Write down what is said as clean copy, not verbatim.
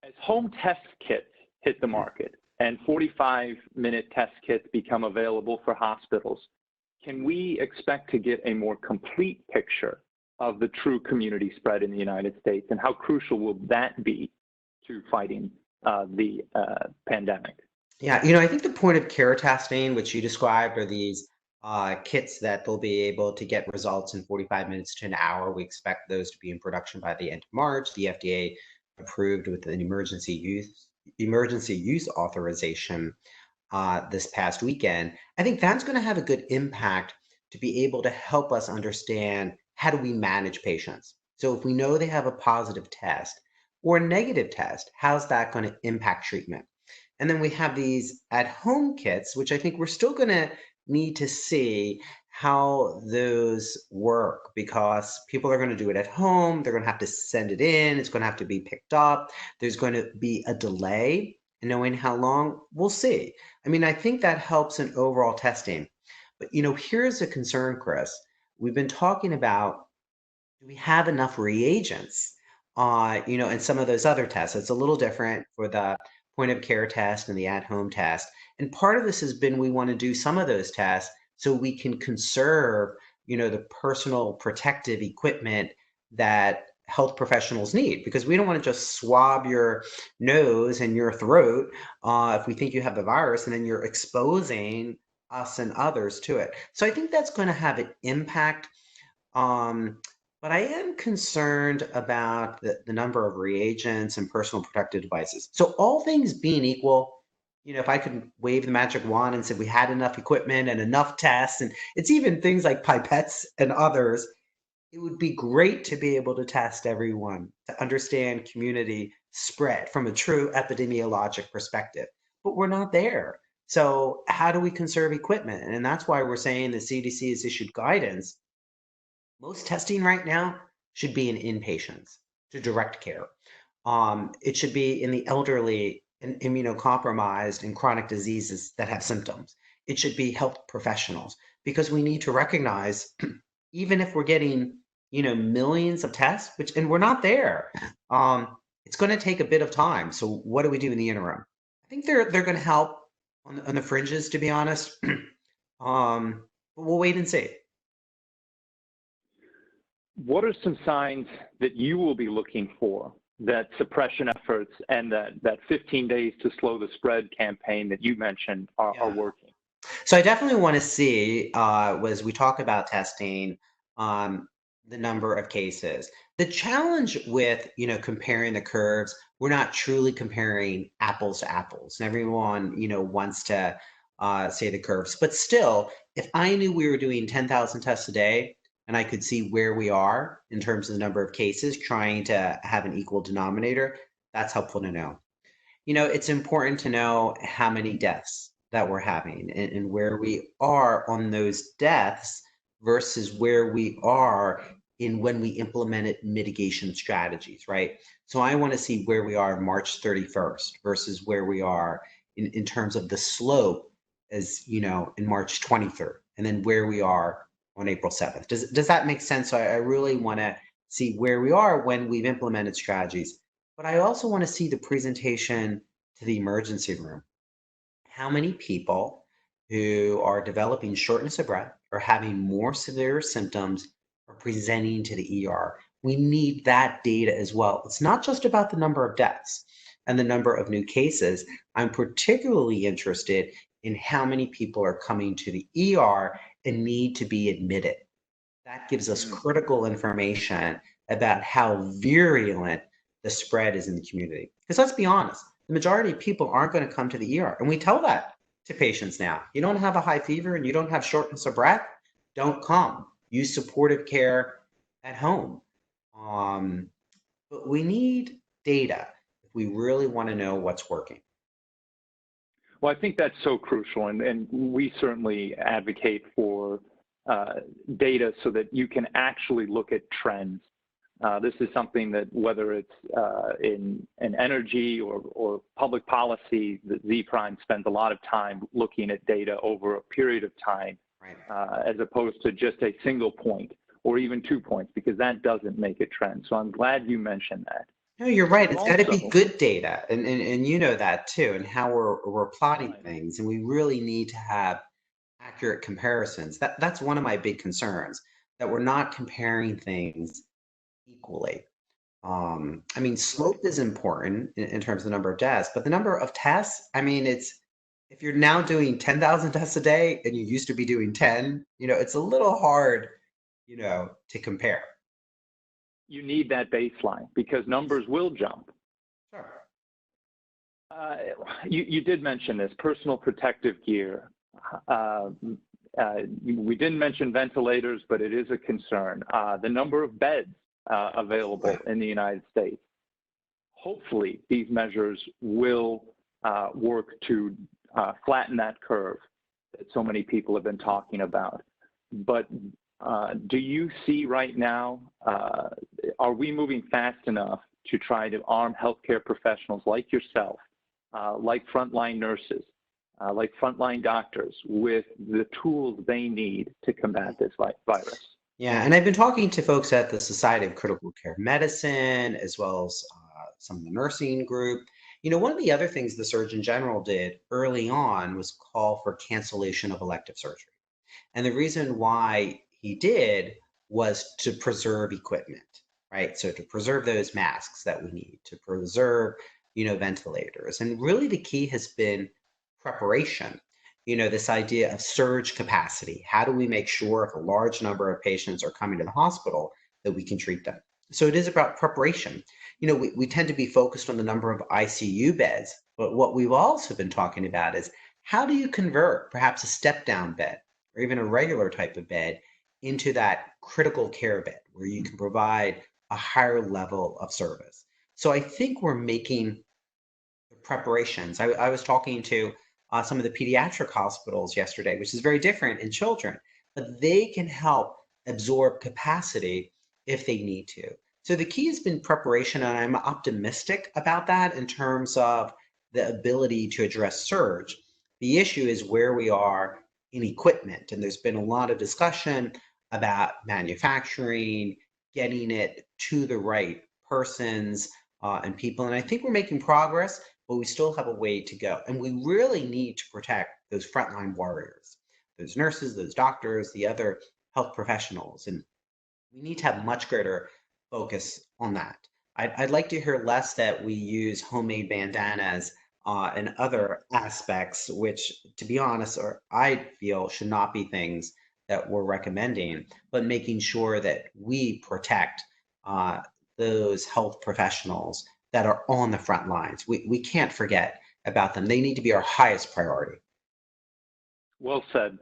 As home test kits hit the market and 45-minute test kits become available for hospitals, can we expect to get a more complete picture of the true community spread in the United States, and how crucial will that be to fighting the pandemic? Yeah, I think the point of care testing, which you described, are these kits that they'll be able to get results in 45 minutes to an hour. We expect those to be in production by the end of March. The FDA approved with an emergency use authorization this past weekend. I think that's going to have a good impact to be able to help us understand how do we manage patients. So if we know they have a positive test or a negative test, how's that going to impact treatment? And then we have these at-home kits, which I think we're still going to need to see how those work, because people are going to do it at home. They're going to have to send it in. It's going to have to be picked up. There's going to be a delay in knowing how long. We'll see. I mean, I think that helps in overall testing. But, here's a concern, Chris. We've been talking about, do we have enough reagents, and some of those other tests? It's a little different for the point of care test and the at-home test. And part of this has been, we want to do some of those tests so we can conserve, the personal protective equipment that health professionals need, because we don't want to just swab your nose and your throat if we think you have the virus, and then you're exposing us and others to it. So I think that's going to have an impact. But I am concerned about the number of reagents and personal protective devices. So all things being equal, if I could wave the magic wand and say we had enough equipment and enough tests, and it's even things like pipettes and others, it would be great to be able to test everyone to understand community spread from a true epidemiologic perspective. But we're not there. So how do we conserve equipment? And that's why we're saying the CDC has issued guidance. Most testing right now should be in inpatients to direct care. It should be in the elderly and immunocompromised and chronic diseases that have symptoms. It should be health professionals, because we need to recognize, even if we're getting, millions of tests, and we're not there, it's going to take a bit of time. So what do we do in the interim? I think they're going to help on the fringes, to be honest. But we'll wait and see. What are some signs that you will be looking for that suppression efforts and that 15 days to slow the spread campaign that you mentioned are working? So I definitely want to see, as we talk about testing, the number of cases. The challenge with, comparing the curves, we're not truly comparing apples to apples. And everyone, wants to say the curves. But still, if I knew we were doing 10,000 tests a day, and I could see where we are in terms of the number of cases, trying to have an equal denominator, that's helpful to know. It's important to know how many deaths that we're having and where we are on those deaths versus where we are in when we implemented mitigation strategies, right? So I want to see where we are March 31st versus where we are in terms of the slope as, in March 23rd, and then where we are on April 7th. Does that make sense? So I really want to see where we are when we've implemented strategies. But I also want to see the presentation to the emergency room. How many people who are developing shortness of breath or having more severe symptoms are presenting to the ER? We need that data as well. It's not just about the number of deaths and the number of new cases. I'm particularly interested in how many people are coming to the ER and need to be admitted. That gives us critical information about how virulent the spread is in the community. Because let's be honest, the majority of people aren't going to come to the ER. And we tell that to patients now. You don't have a high fever and you don't have shortness of breath, don't come. Use supportive care at home. But we need data if we really want to know what's working. Well, I think that's so crucial, and we certainly advocate for data so that you can actually look at trends. This is something that, whether it's in energy or public policy, the Zpryme spends a lot of time looking at data over a period of time, right, as opposed to just a single point or even 2 points, because that doesn't make a trend. So I'm glad you mentioned that. No, you're right. But It's got to be also, good data, and you know that too, and how we're plotting right, things, and we really need to have accurate comparisons. That's one of my big concerns, that we're not comparing things equally. I mean, right. slope is important in terms of the number of deaths, but the number of tests, I mean, it's if you're now doing 10,000 tests a day and you used to be doing 10, it's a little hard, to compare. You need that baseline because numbers will jump. Sure. Uh, you did mention this personal protective gear. We didn't mention ventilators, but it is a concern. The number of beds available in the United States. Hopefully, these measures will work to flatten that curve that so many people have been talking about. But do you see right now, are we moving fast enough to try to arm healthcare professionals like yourself, like frontline nurses, like frontline doctors with the tools they need to combat this virus? Yeah, and I've been talking to folks at the Society of Critical Care Medicine, as well as some of the nursing group. One of the other things the Surgeon General did early on was call for cancellation of elective surgery. And the reason why he did was to preserve equipment, right? So to preserve those masks that we need, to preserve, ventilators. And really the key has been preparation. This idea of surge capacity. How do we make sure if a large number of patients are coming to the hospital that we can treat them? So it is about preparation. We tend to be focused on the number of ICU beds, but what we've also been talking about is how do you convert perhaps a step down bed or even a regular type of bed into that critical care bed where you can provide a higher level of service. So I think we're making the preparations. I was talking to some of the pediatric hospitals yesterday, which is very different in children, but they can help absorb capacity if they need to. So the key has been preparation, and I'm optimistic about that in terms of the ability to address surge. The issue is where we are in equipment, and there's been a lot of discussion about manufacturing, getting it to the right persons and people. And I think we're making progress, but we still have a way to go. And we really need to protect those frontline warriors, those nurses, those doctors, the other health professionals. And we need to have much greater focus on that. I'd like to hear less that we use homemade bandanas and other aspects, which, to be honest, or I feel should not be things that we're recommending, but making sure that we protect those health professionals that are on the front lines. We can't forget about them. They need to be our highest priority. Well said.